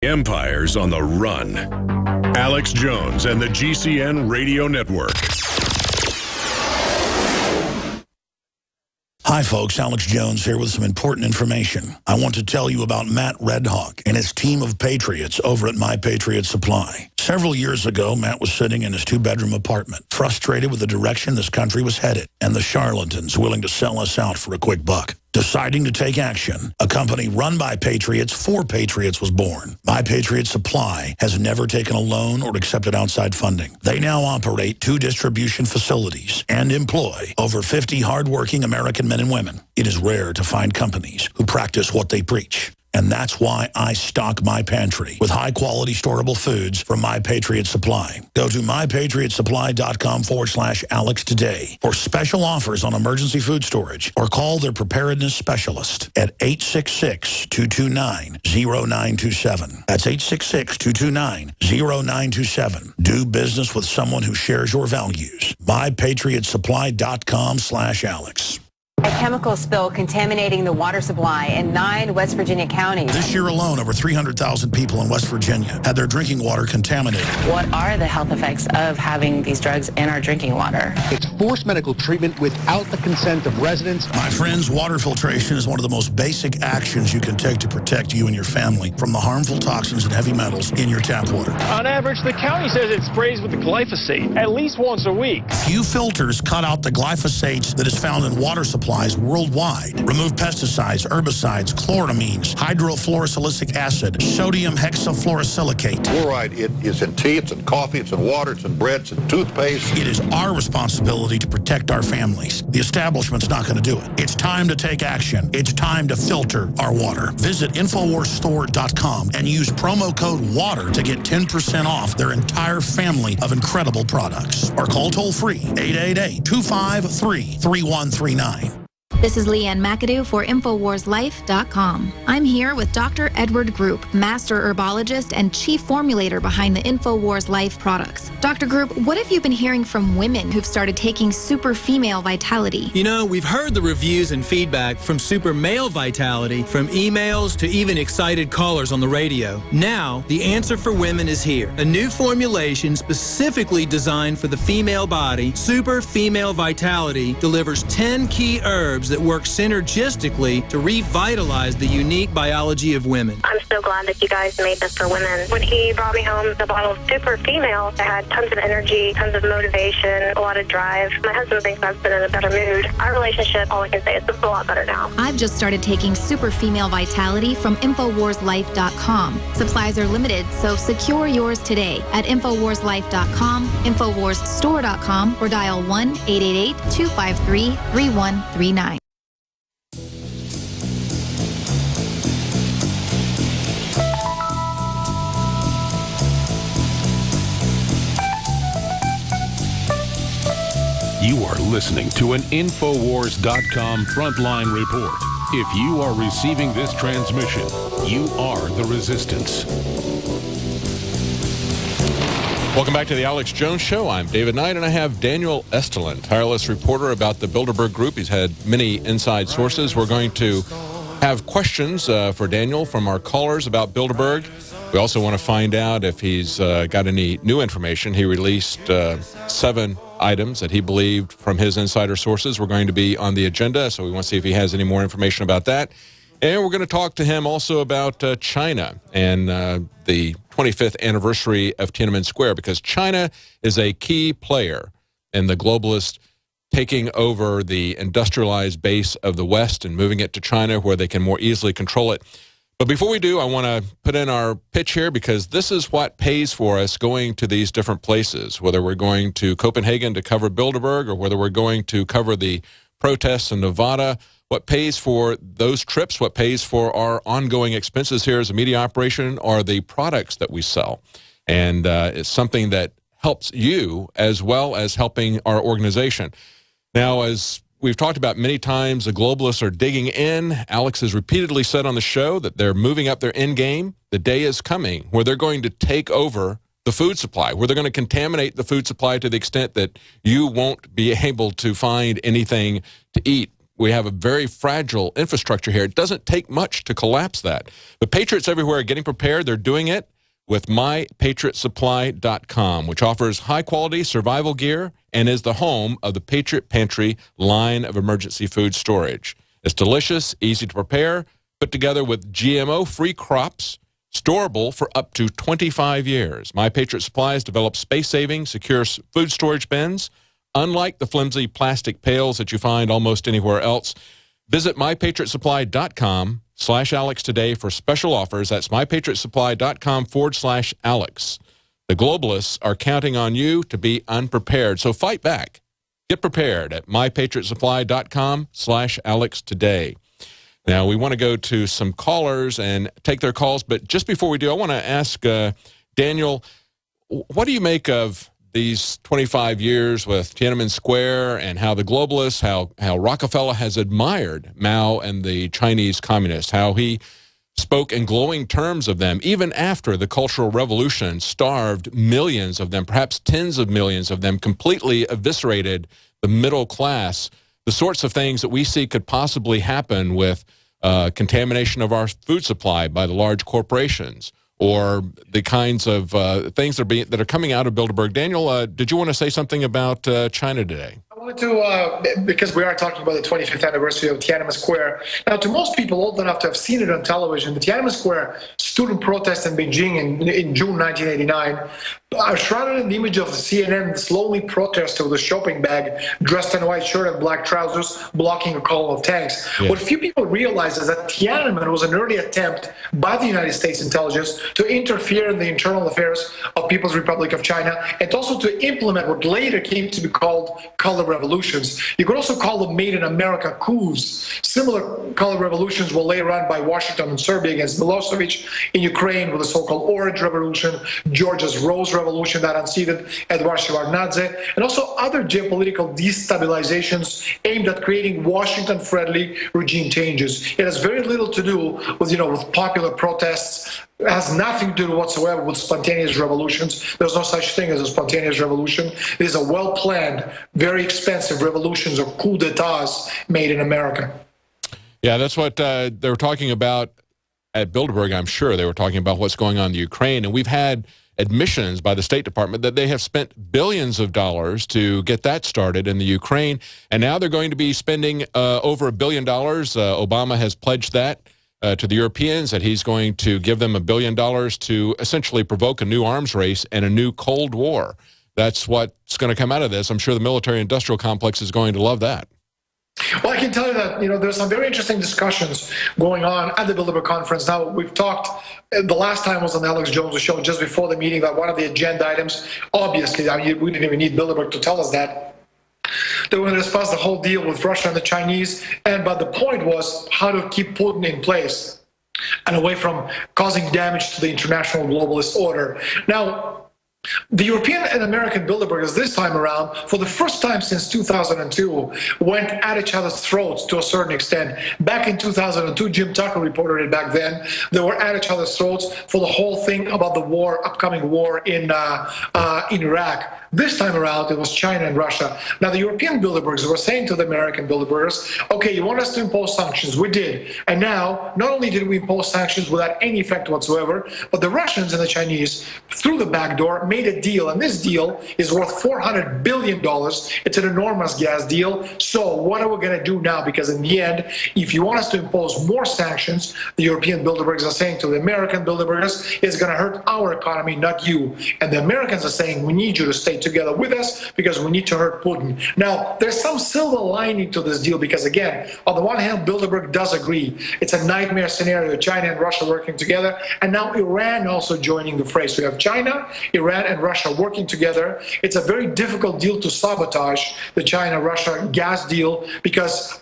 Empire's on the run. Alex Jones and the GCN Radio Network. Hi folks, Alex Jones here with some important information. I want to tell you about Matt Redhawk and his team of patriots over at My Patriot Supply. Several years ago, Matt was sitting in his two-bedroom apartment, frustrated with the direction this country was headed and the charlatans willing to sell us out for a quick buck. Deciding to take action, a company run by patriots for patriots was born. My Patriot Supply has never taken a loan or accepted outside funding. They now operate 2 distribution facilities and employ over 50 hardworking American men and women. It is rare to find companies who practice what they preach. And that's why I stock my pantry with high-quality storable foods from My Patriot Supply. Go to mypatriotsupply.com/Alex today for special offers on emergency food storage, or call their preparedness specialist at 866-229-0927. That's 866-229-0927. Do business with someone who shares your values. mypatriotsupply.com/Alex. A chemical spill contaminating the water supply in 9 West Virginia counties. This year alone, over 300,000 people in West Virginia had their drinking water contaminated. What are the health effects of having these drugs in our drinking water? It's forced medical treatment without the consent of residents. My friends, water filtration is one of the most basic actions you can take to protect you and your family from the harmful toxins and heavy metals in your tap water. On average, the county says it sprays with the glyphosate at least once a week. Few filters cut out the glyphosate that is found in water supplies worldwide. Remove pesticides, herbicides, chloramines, hydrofluorosilicic acid, sodium hexafluorosilicate. Fluoride, it is in tea, it's in coffee, it's in water, it's in bread, it's in toothpaste. It is our responsibility to protect our families. The establishment's not going to do it. It's time to take action. It's time to filter our water. Visit InfoWarsStore.com and use promo code WATER to get 10% off their entire family of incredible products. Or call toll-free 888-253-3139. This is Leanne McAdoo for InfoWarsLife.com. I'm here with Dr. Edward Group, Master Herbologist and Chief Formulator behind the InfoWars Life products. Dr. Group, what have you been hearing from women who've started taking Super Female Vitality? You know, we've heard the reviews and feedback from Super Male Vitality, from emails to even excited callers on the radio. Now, the answer for women is here. A new formulation specifically designed for the female body, Super Female Vitality, delivers 10 key herbs that work synergistically to revitalize the unique biology of women. I'm so glad that you guys made this for women. When he brought me home the bottle of Super Female, I had tons of energy, tons of motivation, a lot of drive. My husband thinks I've been in a better mood. Our relationship, all I can say is it's a lot better now. I've just started taking Super Female Vitality from InfoWarsLife.com. Supplies are limited, so secure yours today at InfoWarsLife.com, InfoWarsStore.com, or dial 1-888-253-3139. You are listening to an Infowars.com frontline report. If you are receiving this transmission, you are the resistance. Welcome back to the Alex Jones Show. I'm David Knight, and I have Daniel Estulin, tireless reporter about the Bilderberg Group. He's had many inside sources. We're going to have questions for Daniel from our callers about Bilderberg. We also want to find out if he's got any new information. He released 7 items that he believed from his insider sources were going to be on the agenda, so we want to see if he has any more information about that. And we're going to talk to him also about China and the 25th anniversary of Tiananmen Square, because China is a key player in the globalist taking over the industrialized base of the West and moving it to China where they can more easily control it. But before we do, I want to put in our pitch here, because this is what pays for us going to these different places, whether we're going to Copenhagen to cover Bilderberg or whether we're going to cover the protests in Nevada. What pays for those trips, what pays for our ongoing expenses here as a media operation are the products that we sell. And it's something that helps you as well as helping our organization. Now, as we've talked about many times, the globalists are digging in. Alex has repeatedly said on the show that they're moving up their end game. The day is coming where they're going to take over the food supply, where they're going to contaminate the food supply to the extent that you won't be able to find anything to eat. we have a very fragile infrastructure here. It doesn't take much to collapse that. But patriots everywhere are getting prepared. They're doing it with MyPatriotSupply.com, which offers high-quality survival gear and is the home of the Patriot Pantry line of emergency food storage. It's delicious, easy to prepare, put together with GMO-free crops, storable for up to 25 years. My Patriot Supplies develops space-saving, secure food storage bins, unlike the flimsy plastic pails that you find almost anywhere else. Visit MyPatriotSupply.com/Alex today for special offers. That's MyPatriotSupply.com/Alex. The globalists are counting on you to be unprepared, so fight back. Get prepared at MyPatriotSupply.com/Alex today. Now, we want to go to some callers and take their calls, but just before we do, I want to ask Daniel, what do you make of these 25 years with Tiananmen Square and how the globalists, how Rockefeller has admired Mao and the Chinese communists, how he spoke in glowing terms of them, even after the Cultural Revolution starved millions of them, perhaps tens of millions of them, completely eviscerated the middle class, the sorts of things that we see could possibly happen with contamination of our food supply by the large corporations, or the kinds of things that are coming out of Bilderberg. Daniel, did you want to say something about China today? I wanted to, because we are talking about the 25th anniversary of Tiananmen Square. Now, to most people old enough to have seen it on television, the Tiananmen Square student protest in Beijing in June 1989 shrouded in the image of the CNN, this lonely protester with a shopping bag, dressed in a white shirt and black trousers, blocking a column of tanks. Yeah. What few people realize is that Tiananmen was an early attempt by the United States intelligence to interfere in the internal affairs of People's Republic of China, and also to implement what later came to be called color revolutions. You could also call them made in America coups. Similar color revolutions were later run by Washington and Serbia against Milosevic, in Ukraine with the so-called Orange Revolution, Georgia's Rose Revolution that unseated Eduard Shevardnadze, and also other geopolitical destabilizations aimed at creating Washington-friendly regime changes. It has very little to do with, with popular protests. It has nothing to do whatsoever with spontaneous revolutions. There's no such thing as a spontaneous revolution. These are well-planned, very expensive revolutions or coup d'etats made in America. Yeah, that's what they were talking about at Bilderberg. I'm sure they were talking about what's going on in the Ukraine, and we've had admissions by the State Department that they have spent billions of dollars to get that started in the Ukraine, and now they're going to be spending over $1 billion. Obama has pledged that to the Europeans, that he's going to give them $1 billion to essentially provoke a new arms race and a new Cold War. That's what's going to come out of this. I'm sure the military-industrial complex is going to love that. Well, I can tell you that, there's some very interesting discussions going on at the Bilderberg conference. Now, we've talked, the last time was on the Alex Jones show, just before the meeting, that one of the agenda items, obviously, we didn't even need Bilderberg to tell us that, they were going to discuss the whole deal with Russia and the Chinese, but the point was how to keep Putin in place and away from causing damage to the international globalist order. Now, the European and American Bilderbergers this time around, for the first time since 2002, went at each other's throats to a certain extent. Back in 2002, Jim Tucker reported it back then, they were at each other's throats for the whole thing about the war, upcoming war in Iraq. This time around, it was China and Russia. Now, the European Bilderbergers were saying to the American Bilderbergers, okay, you want us to impose sanctions? We did. And now, not only did we impose sanctions without any effect whatsoever, but the Russians and the Chinese, through the back door, made a deal. And this deal is worth $400 billion. It's an enormous gas deal. So what are we going to do now? Because in the end, if you want us to impose more sanctions, the European Bilderbergers are saying to the American Bilderbergers, it's going to hurt our economy, not you. And the Americans are saying, we need you to stay together with us because we need to hurt Putin. Now, there's some silver lining to this deal because, again, on the one hand, Bilderberg does agree. It's a nightmare scenario, China and Russia working together, and now Iran also joining the fray. So you have China, Iran, and Russia working together. It's a very difficult deal to sabotage, the China-Russia gas deal, because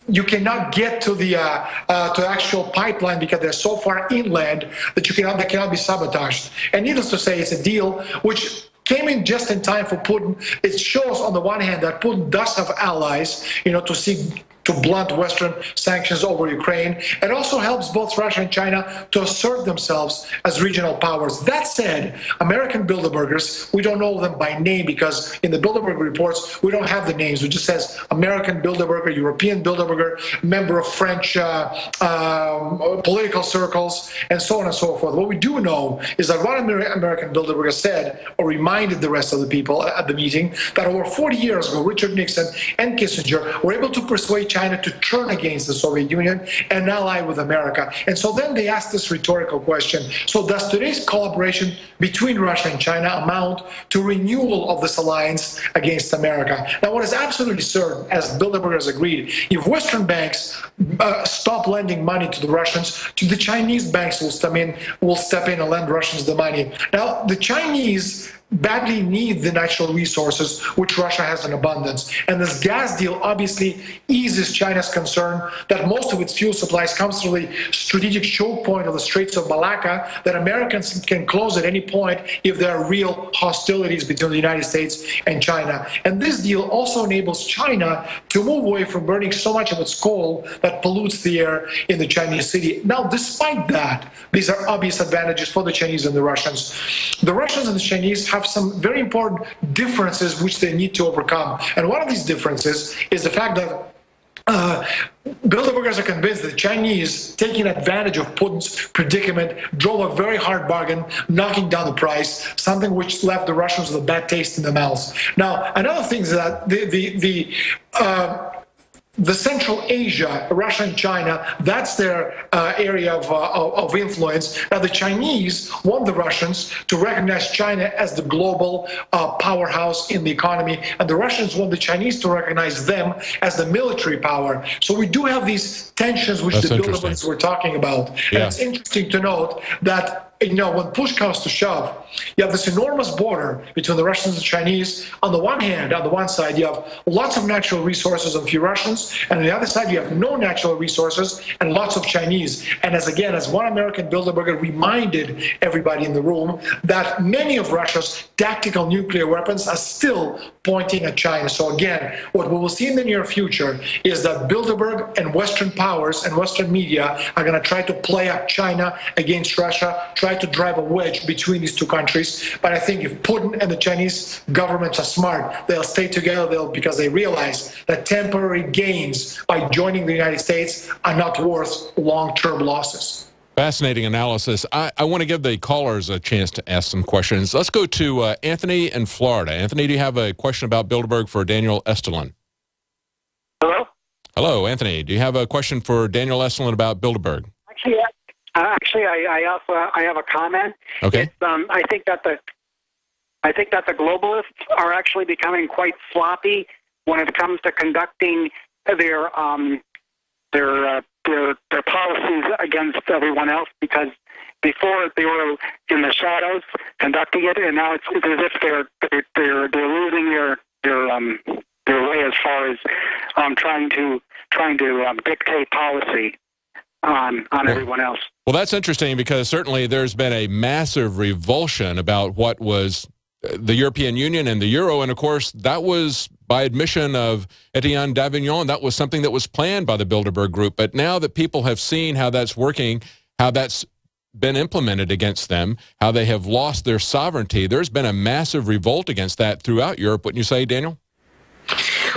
you cannot get to the actual pipeline because they're so far inland that they cannot be sabotaged. And needless to say, it's a deal which came in just in time for Putin. It shows, on the one hand, that Putin does have allies, to seek to blunt Western sanctions over Ukraine. It also helps both Russia and China to assert themselves as regional powers. That said, American Bilderbergers, we don't know them by name because in the Bilderberg reports, we don't have the names. It just says American Bilderberger, European Bilderberger, member of French political circles, and so on and so forth. What we do know is that one American Bilderberger said, or reminded the rest of the people at the meeting, that over 40 years ago, Richard Nixon and Kissinger were able to persuade China to turn against the Soviet Union and ally with America. And so then they asked this rhetorical question: so does today's collaboration between Russia and China amount to renewal of this alliance against America? Now, what is absolutely certain, as Bilderbergers agreed, if Western banks stop lending money to the Russians, the Chinese banks will step in and lend Russians the money. Now, the Chinese badly need the natural resources which Russia has in abundance. And this gas deal obviously eases China's concern that most of its fuel supplies comes through the strategic choke point of the Straits of Malacca that Americans can close at any point if there are real hostilities between the United States and China. And this deal also enables China to move away from burning so much of its coal that pollutes the air in the Chinese city. Now, despite that, these are obvious advantages for the Chinese and the Russians. The Russians and the Chinese have some very important differences which they need to overcome. And one of these differences is the fact that Bilderbergers are convinced that the Chinese, taking advantage of Putin's predicament, drove a very hard bargain, knocking down the price, something which left the Russians with a bad taste in their mouths. Now, another thing is that the Central Asia, Russia and China, that's their area of influence. Now, the Chinese want the Russians to recognize China as the global powerhouse in the economy, and the Russians want the Chinese to recognize them as the military power. So we do have these tensions which the Bilderbergers were talking about. Yeah. And it's interesting to note that, you know, when push comes to shove, you have this enormous border between the Russians and the Chinese. On the one hand, on the one side, you have lots of natural resources and few Russians, and on the other side, you have no natural resources and lots of Chinese. And as one American Bilderberger reminded everybody in the room that many of Russia's tactical nuclear weapons are still pointing at China. So again, what we will see in the near future is that Bilderberg and Western powers and Western media are going to try to play up China against Russia, try to drive a wedge between these two countries. But I think if Putin and the Chinese governments are smart, they'll stay together because they realize that temporary gains by joining the United States are not worth long-term losses. Fascinating analysis. I want to give the callers a chance to ask some questions. Let's go to Anthony in Florida. Anthony, do you have a question about Bilderberg for Daniel Estulin? Hello? Hello, Anthony. Do you have a question for Daniel Estulin about Bilderberg? Actually, I have a comment. Okay. I think that the globalists are actually becoming quite sloppy when it comes to conducting their policies against everyone else, because before they were in the shadows conducting it, and now it's as if they're losing their way as far as trying to dictate policy on everyone else. Well, that's interesting because certainly there's been a massive revulsion about what was the European Union and the Euro, and of course that was by admission of Etienne Davignon. That was something that was planned by the Bilderberg Group. But now that people have seen how that's working, how that's been implemented against them, how they have lost their sovereignty, there's been a massive revolt against that throughout Europe. Wouldn't you say, Daniel?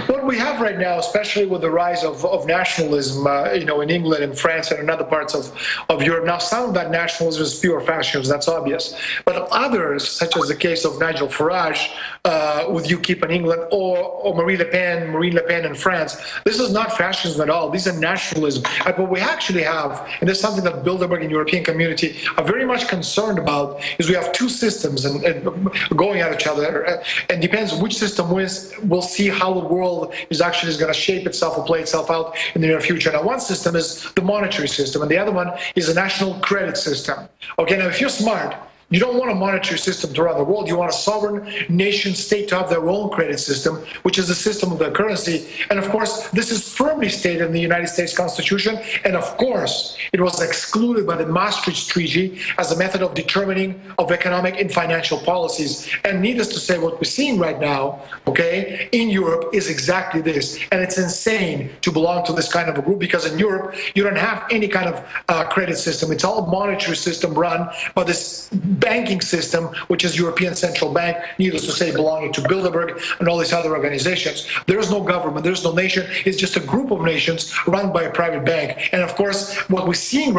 What we have right now, especially with the rise of nationalism, in England and France and in other parts of Europe, now some of that nationalism is pure fascism, that's obvious. But others, such as the case of Nigel Farage with UKIP in England, or Marine Le Pen in France, this is not fascism at all. These are nationalism. And what we actually have, and this is something that Bilderberg and European community are very much concerned about, is we have two systems and going at each other. And depends which system wins, we'll see how the world is going to shape itself or play itself out in the near future. Now, one system is the monetary system, and the other one is a national credit system. Okay, now if you're smart, You don't want a monetary system to run the world. You want a sovereign nation state to have their own credit system, which is the system of their currency. And of course, this is firmly stated in the United States Constitution. And of course, it was excluded by the Maastricht Treaty as a method of determining of economic and financial policies. And needless to say, what we're seeing right now, okay, in Europe is exactly this. And it's insane to belong to this kind of a group, because in Europe, you don't have any kind of credit system. It's all a monetary system run by this banking system, which is European Central Bank, needless to say, belonging to Bilderberg and all these other organizations. There's no government, there's no nation. It's just a group of nations run by a private bank. And of course, what we're seeing right